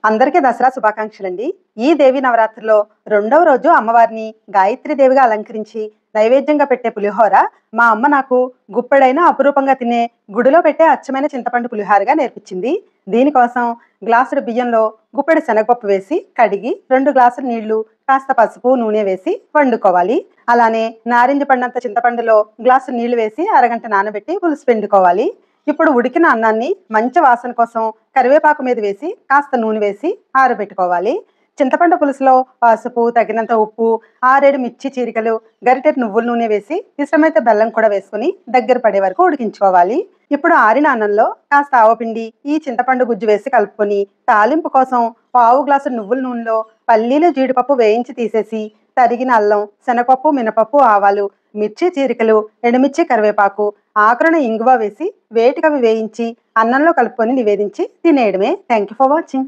అందరికీ దసరా శుభాకాంక్షలండి. ఈ దేవి నవరాత్రిలో రెండవ రోజు అమ్మవారిని గాయత్రి దేవిగా అలంకరించి నైవేద్యంగా పెట్టే పులిహోర మా అమ్మ నాకు గుప్పెడైనా అపురూపంగా తినే గుడిలో పెట్టే అచ్చమైన చింతపండు పులిహోరగా నేర్పించింది. దీనికోసం గ్లాసుడు బియ్యంలో గుప్పెడు శనగపప్పు వేసి కడిగి 2 గ్లాసుల నీళ్లు కాస్త పసుపు నూనె వేసి వండుకోవాలి. అలానే నారింజ పండంత చింతపండులో గ్లాసు నీళ్లు వేసి అరగంట నానబెట్టి పులుసు పిండుకోవాలి. ఇప్పుడు ఉడికిన అన్నాన్ని మంచి వాసన కోసం కరివేపాకు మీద వేసి కాస్త నూనె వేసి ఆరబెట్టుకోవాలి. చింతపండు పులుసులో పసుపు, తగినంత ఉప్పు, 6-7 మిర్చి చీరికలు, గరిటెడు నువ్వుల నూనె వేసి ఇష్టమైతే బెల్లం కూడా వేసుకుని దగ్గర పడే వరకు ఉడికించుకోవాలి. ఇప్పుడు ఆరిన అన్నంలో కాస్త ఆవపిండి, ఈ చింతపండు గుజ్జు వేసి కలుపుకొని తాలింపు కోసం పావు గ్లాసు నువ్వుల నూనెలో పల్లీలు, జీడిపప్పు వేయించి తీసేసి తరిగిన అల్లం, శనగపప్పు, మినపప్పు, ఆవాలు, మిర్చి చీరికలు, ఎండుమిర్చి, కరివేపాకు, ఆఖరున ఇంగువ వేసి వేటికవి వేయించి అన్నంలో కలుపుకొని నివేదించి తినేయడమే. Thank you for watching.